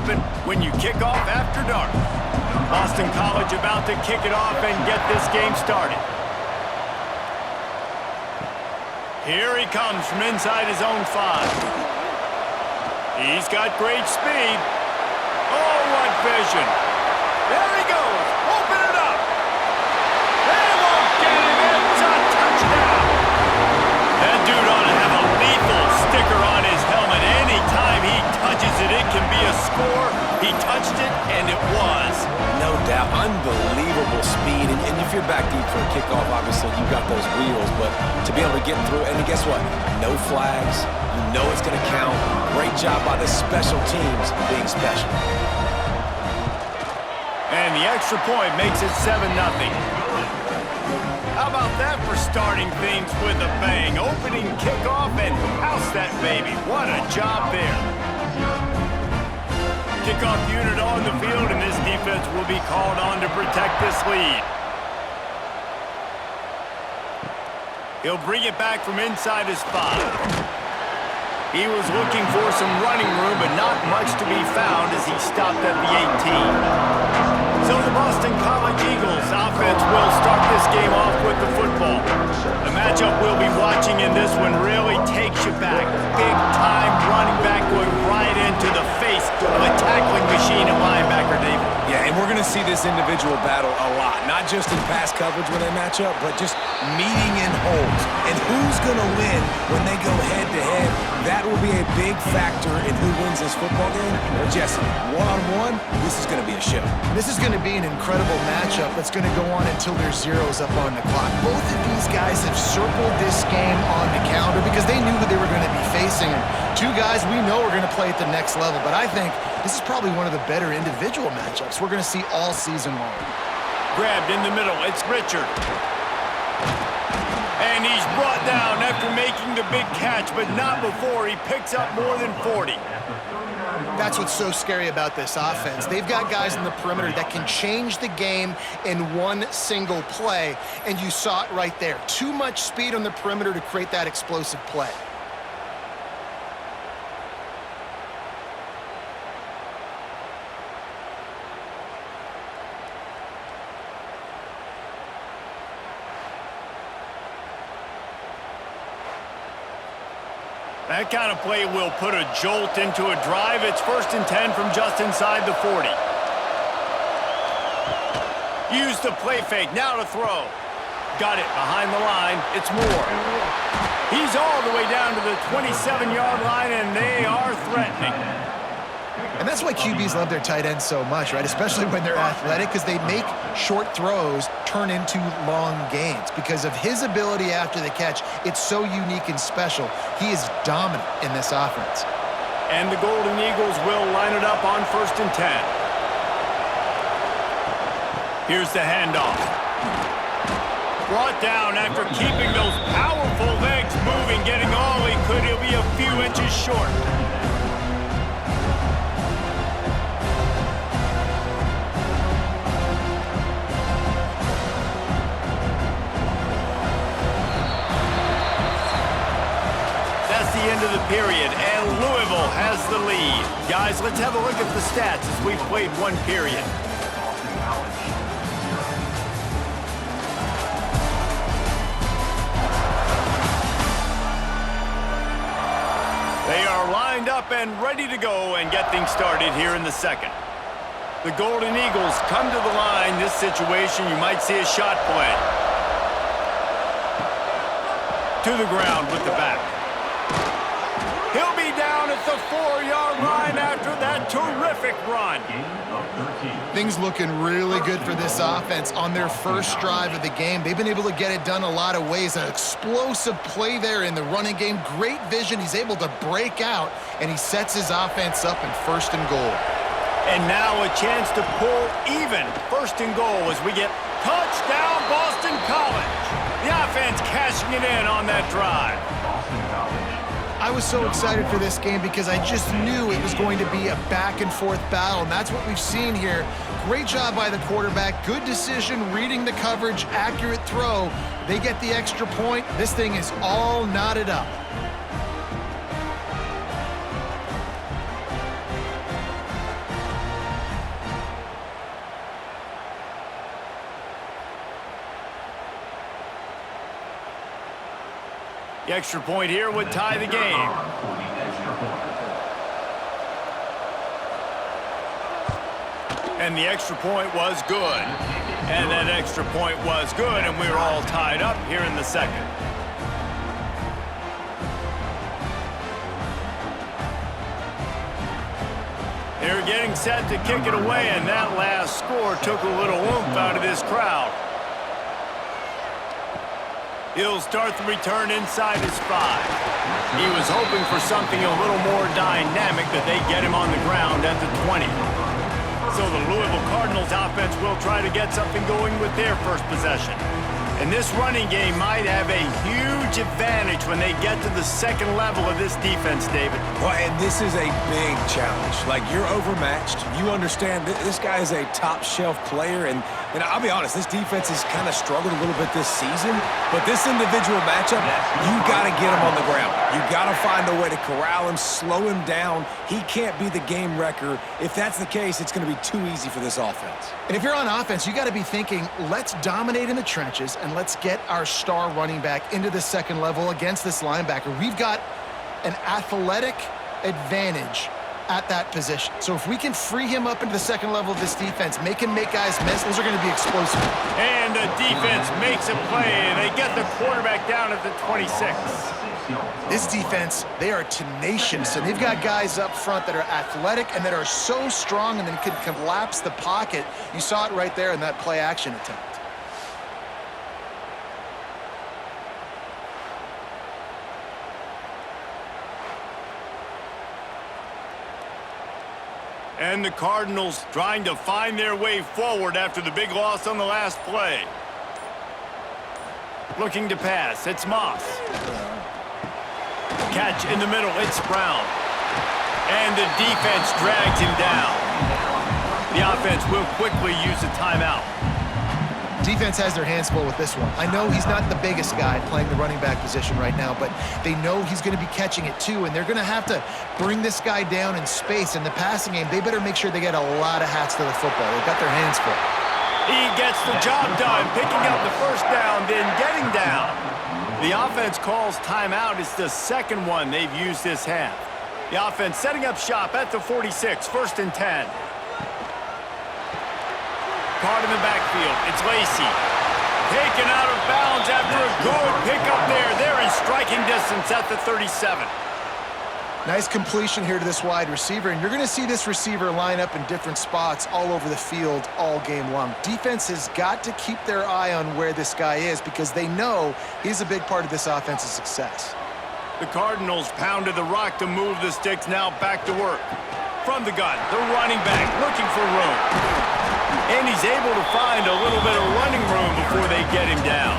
happen when you kick off after dark. Boston College about to kick it off and get this game started. Here he comes from inside his own 5. He's got great speed. Oh, what vision. There he goes. Open it up. They won't get it. It's a touchdown. That dude ought to have a lethal sticker on his helmet. Anytime he touches it, it can be a score. He touched it, and it was. No doubt. Unbelievable speed. And if you're back deep for a kickoff, obviously you've got those wheels. But to be able to get through, and guess what? No flags. You know it's going to count. Great job by the special teams being special. And the extra point makes it 7-0. How about that for starting things with a bang? Opening kickoff and house that baby. What a job there. Kickoff unit on the field, and this defense will be called on to protect this lead. He'll bring it back from inside his 5. He was looking for some running room, but not much to be found as he stopped at the 18. So the Boston College Eagles offense will start this game off with the football. The matchup we'll be watching in this one really takes you back. Big-time running back going right into the face of a tackling machine at linebacker, David. Yeah, and we're going to see this individual battle a lot. Not just in pass coverage when they match up, but just meeting in holes. And who's going to win when they go head-to-head? That will be a big factor in who wins this football game. But Jesse, one-on-one, this is going to be a show. This is going to be an incredible matchup that's going to go on until there's zeros up on the clock. Both of these guys have circled this game on the calendar because they knew who they were going to be facing. And two guys we know are going to play at the next level. But I think this is probably one of the better individual matchups we're going to see all season long. Grabbed in the middle. It's Richard. And he's brought down after making the big catch, but not before he picks up more than 40. That's what's so scary about this offense. They've got guys in the perimeter that can change the game in one single play, and you saw it right there. Too much speed on the perimeter to create that explosive play. That kind of play will put a jolt into a drive. It's 1st and 10 from just inside the 40. Use the play fake. Now to throw. Got it behind the line. It's Moore. He's all the way down to the 27-yard line, and they are threatening. And that's why QBs love their tight ends so much, right? Especially when they're athletic, because they make short throws turn into long gains. Because of his ability after the catch, it's so unique and special. He is dominant in this offense. And the Golden Eagles will line it up on 1st and 10. Here's the handoff. Brought down after keeping those powerful legs moving, getting all he could. He'll be a few inches short. End of the period, and Louisville has the lead. Guys, let's have a look at the stats as we've played one period. They are lined up and ready to go and get things started here in the second. The Golden Eagles come to the line. This situation, you might see a shot play. To the ground with the back. He'll be down at the 4-yard line after that terrific run. Things looking really good for this offense on their first drive of the game. They've been able to get it done a lot of ways. An explosive play there in the running game. Great vision. He's able to break out, and he sets his offense up in 1st and goal. And now a chance to pull even. 1st and goal as we get touchdown Boston College. The offense cashing it in on that drive. I was so excited for this game because I just knew it was going to be a back-and-forth battle, and that's what we've seen here. Great job by the quarterback. Good decision, reading the coverage, accurate throw. They get the extra point. This thing is all knotted up. The extra point here would tie the game. And the extra point was good. And that extra point was good, and we're all tied up here in the second. They're getting set to kick it away, and that last score took a little oomph out of this crowd. He'll start the return inside his 5. He was hoping for something a little more dynamic, but they get him on the ground at the 20. So the Louisville Cardinals offense will try to get something going with their first possession. And this running game might have a huge advantage when they get to the second level of this defense, David. Well, and this is a big challenge. Like, you're overmatched. You understand this guy is a top-shelf player, and I'll be honest, this defense has kind of struggled a little bit this season, but this individual matchup, you got to get him on the ground. You got to find a way to corral him, slow him down. He can't be the game wrecker. If that's the case, it's going to be too easy for this offense. And if you're on offense, you got to be thinking, let's dominate in the trenches and let's get our star running back into the second level against this linebacker. We've got an athletic advantage at that position. So if we can free him up into the second level of this defense, make him make guys miss, those are going to be explosive. And the defense makes a play, and they get the quarterback down at the 26. This defense, they are tenacious, and they've got guys up front that are athletic and that are so strong and then can collapse the pocket. You saw it right there in that play action attempt. And the Cardinals trying to find their way forward after the big loss on the last play. Looking to pass, it's Moss. Catch in the middle, it's Brown. And the defense drags him down. The offense will quickly use a timeout. Defense has their hands full with this one. I know he's not the biggest guy playing the running back position right now, but they know he's going to be catching it too, and they're going to have to bring this guy down in space. In the passing game, they better make sure they get a lot of hats to the football. They've got their hands full. He gets the job done, picking up the first down, then getting down. The offense calls timeout. It's the second one they've used this half. The offense setting up shop at the 46, 1st and 10. Caught in the backfield. It's Lacey. Taken out of bounds after a good pickup there. They're in striking distance at the 37. Nice completion here to this wide receiver, and you're going to see this receiver line up in different spots all over the field all game long. Defense has got to keep their eye on where this guy is because they know he's a big part of this offense's success. The Cardinals pounded the rock to move the sticks, now back to work. From the gun, the running back looking for room. And he's able to find a little bit of running room before they get him down.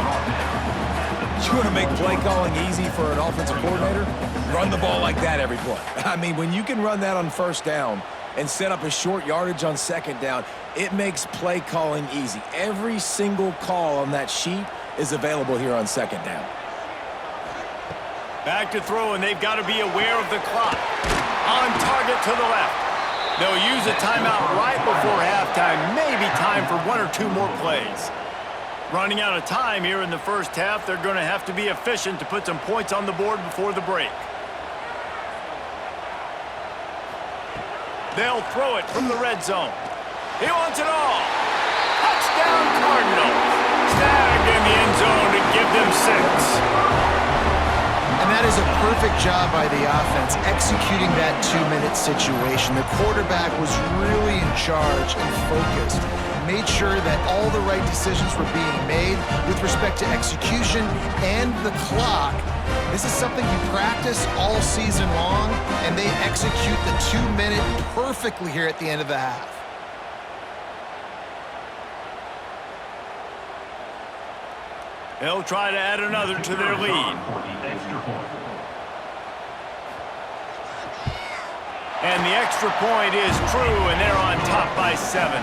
You want to make play calling easy for an offensive coordinator? Run the ball like that every play. I mean, when you can run that on first down and set up a short yardage on second down, it makes play calling easy. Every single call on that sheet is available here on second down. Back to throw, and they've got to be aware of the clock. On target to the left. They'll use a timeout right before halftime. Maybe time for 1 or 2 more plays. Running out of time here in the first half. They're going to have to be efficient to put some points on the board before the break. They'll throw it from the red zone. He wants it all. Touchdown Cardinals. Snagged in the end zone to give them 6. And that is a perfect job by the offense, executing that 2-minute situation. The quarterback was really in charge and focused. Made sure that all the right decisions were being made with respect to execution and the clock. This is something you practice all season long, and they execute the 2-minute perfectly here at the end of the half. They'll try to add another to their lead. And the extra point is true, and they're on top by 7.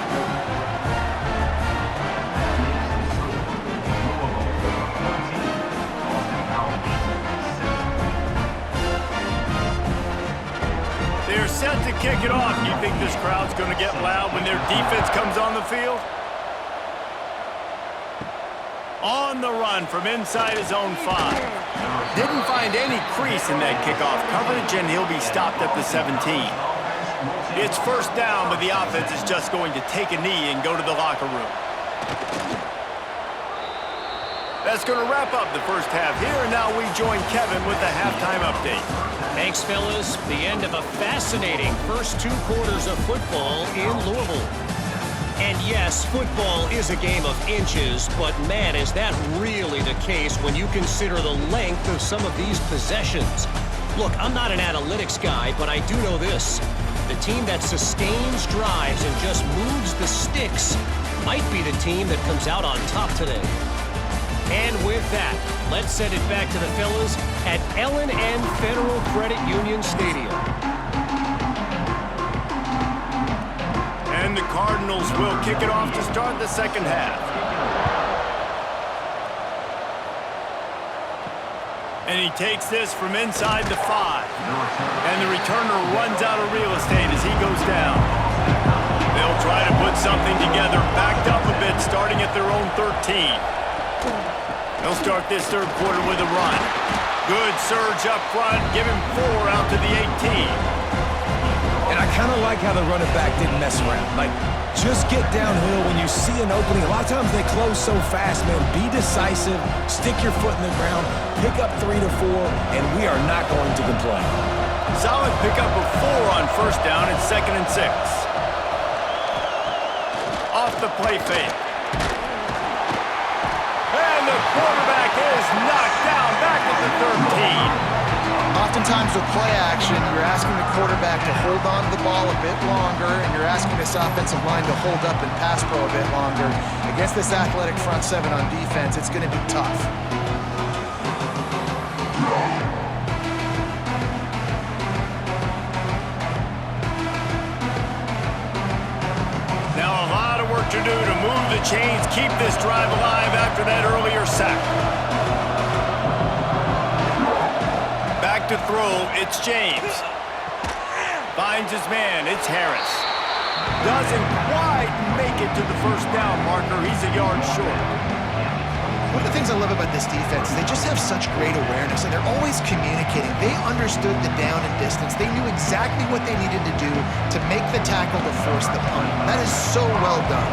They're set to kick it off. Do you think this crowd's going to get loud when their defense comes on the field? On the run from inside his own 5. Didn't find any crease in that kickoff coverage, and he'll be stopped at the 17. It's first down, but the offense is just going to take a knee and go to the locker room. That's going to wrap up the first half here, and now we join Kevin with the halftime update. Thanks, fellas. The end of a fascinating first 2 quarters of football in Louisville. And yes, football is a game of inches, but man, is that really the case when you consider the length of some of these possessions. Look, I'm not an analytics guy, but I do know this. The team that sustains drives and just moves the sticks might be the team that comes out on top today. And with that, let's send it back to the fellas at L&N Federal Credit Union Stadium. And the Cardinals will kick it off to start the second half. And he takes this from inside the 5. And the returner runs out of real estate as he goes down. They'll try to put something together, backed up a bit, starting at their own 13. They'll start this third quarter with a run. Good surge up front, give him 4 out to the 18. And I kind of like how the running back didn't mess around. Like, just get downhill when you see an opening. A lot of times they close so fast, man. Be decisive, stick your foot in the ground, pick up 3 to 4, and we are not going to complain. Solid pickup of 4 on first down and 2nd and 6. Off the play fake. And the quarterback is knocked down back at the 13. Oftentimes with play action, you're asking the quarterback to hold on to the ball a bit longer, and you're asking this offensive line to hold up and pass pro a bit longer. Against this athletic front 7 on defense, it's going to be tough. Now a lot of work to do to move the chains, keep this drive alive after that earlier sack. Back to throw, it's James. Finds his man, it's Harris. Doesn't quite make it to the first down marker. He's a yard short. One of the things I love about this defense is they just have such great awareness, and they're always communicating. They understood the down and distance. They knew exactly what they needed to do to make the tackle to force the punt. That is so well done.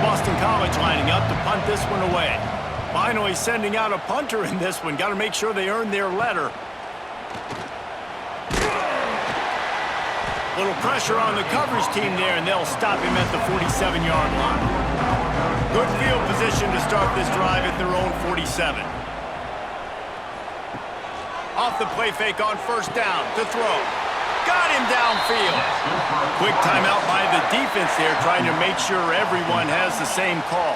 Boston College lining up to punt this one away. Finally sending out a punter in this one. Got to make sure they earn their letter. Little pressure on the coverage team there, and they'll stop him at the 47-yard line. Good field position to start this drive at their own 47. Off the play fake on first down to throw. Got him downfield. Quick timeout by the defense there, trying to make sure everyone has the same call.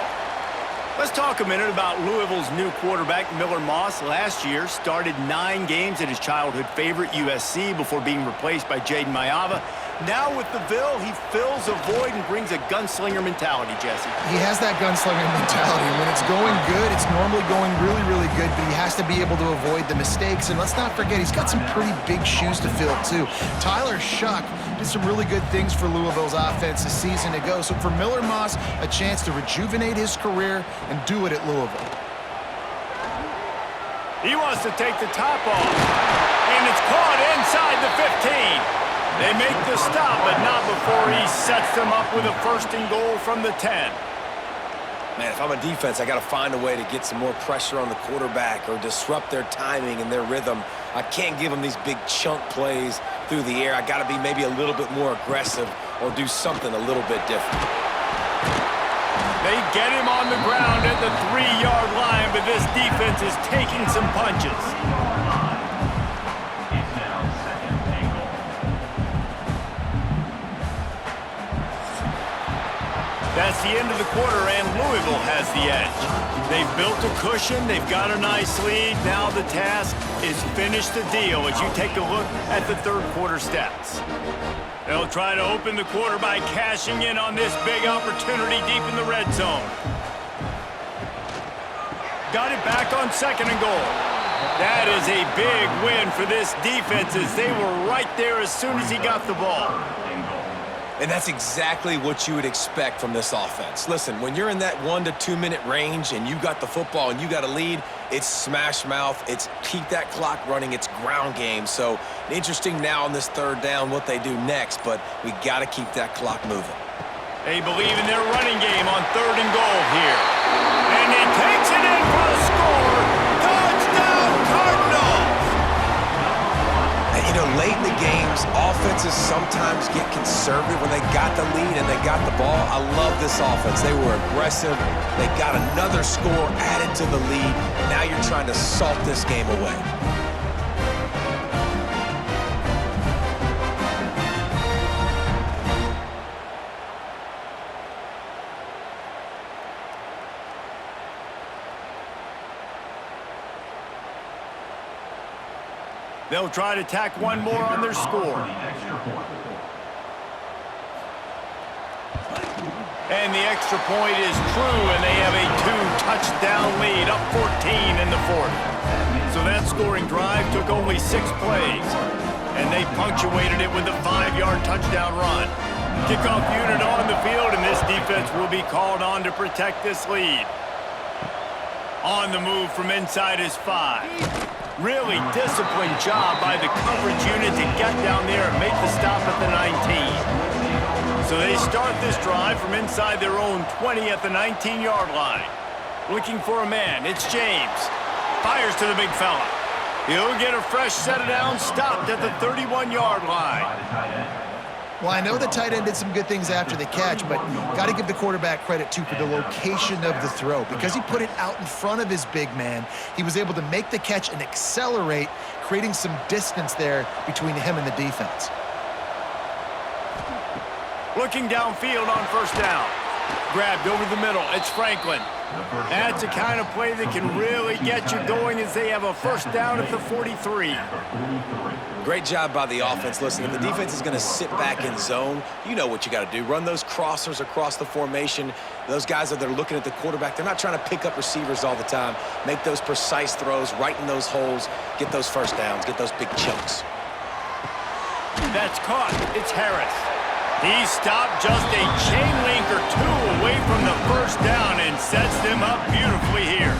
Let's talk a minute about Louisville's new quarterback, Miller Moss. Last year, started 9 games at his childhood favorite, USC, before being replaced by Jaden Mayava. Now with the Ville, he fills a void and brings a gunslinger mentality, Jesse. He has that gunslinger mentality. When it's going good, it's normally going really, really good, but he has to be able to avoid the mistakes. And let's not forget, he's got some pretty big shoes to fill, too. Tyler Shuck did some really good things for Louisville's offense a season ago. So for Miller Moss, a chance to rejuvenate his career and do it at Louisville. He wants to take the top off, and it's caught inside the 15. They make the stop, but not before he sets them up with a 1st and goal from the 10. Man, if I'm a defense, I got to find a way to get some more pressure on the quarterback or disrupt their timing and their rhythm. I can't give them these big chunk plays through the air. I got to be maybe a little bit more aggressive or do something a little bit different. They get him on the ground at the 3-yard line, but this defense is taking some punches. That's the end of the quarter, and Louisville has the edge. They've built a cushion. They've got a nice lead. Now the task is finish the deal as you take a look at the third quarter stats. They'll try to open the quarter by cashing in on this big opportunity deep in the red zone. Got it back on 2nd and goal. That is a big win for this defense as they were right there as soon as he got the ball. And that's exactly what you would expect from this offense. Listen, when you're in that 1 to 2 minute range and you got the football and you got a lead, it's smash mouth, it's keep that clock running, it's ground game. So interesting now on this third down what they do next, but we got to keep that clock moving. They believe in their running game on 3rd and goal here. And he takes it in for the score. Touchdown, Cardinals! And, you know, late in the games, offenses sometimes get conservative when they got the lead and they got the ball. I love this offense. They were aggressive. They got another score added to the lead. Now you're trying to salt this game away. They'll try to tack one more on their score. And the extra point is true, and they have a 2-touchdown lead, up 14 in the 4th. So that scoring drive took only 6 plays, and they punctuated it with a 5-yard touchdown run. Kickoff unit on the field, and this defense will be called on to protect this lead. On the move from inside his 5. Really disciplined job by the coverage unit to get down there and make the stop at the 19. So they start this drive from inside their own 20 at the 19-yard line. Looking for a man, it's James. Fires to the big fella. He'll get a fresh set of downs, stopped at the 31-yard line. Well, I know the tight end did some good things after the catch, but got to give the quarterback credit, too, for the location of the throw. Because he put it out in front of his big man, he was able to make the catch and accelerate, creating some distance there between him and the defense. Looking downfield on 1st down. Grabbed over the middle. It's Franklin. That's a kind of play that can really get you going as they have a 1st down at the 43. Great job by the offense. Listen, if the defense is going to sit back in zone, you know what you got to do. Run those crossers across the formation. Those guys that are looking at the quarterback, they're not trying to pick up receivers all the time. Make those precise throws, right in those holes, get those 1st downs, get those big chunks. That's caught. It's Harris. He stopped just a chain link or 2 away from the 1st down and sets them up beautifully here.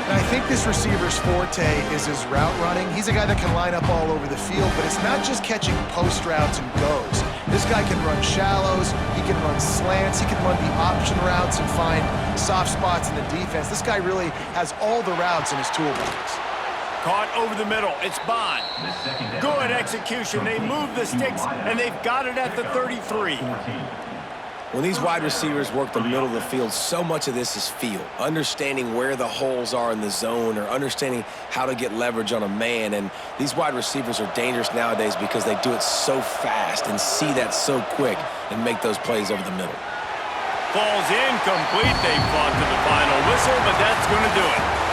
And I think this receiver's forte is his route running. He's a guy that can line up all over the field, but it's not just catching post routes and goes. This guy can run shallows, he can run slants, he can run the option routes and find soft spots in the defense. This guy really has all the routes in his toolbox. Caught over the middle. It's Bond. Good execution. They move the sticks, and they've got it at the 33. When these wide receivers work the middle of the field, so much of this is feel. Understanding where the holes are in the zone or understanding how to get leverage on a man. And these wide receivers are dangerous nowadays because they do it so fast and see that so quick and make those plays over the middle. Falls incomplete. They fought to the final whistle, but that's going to do it.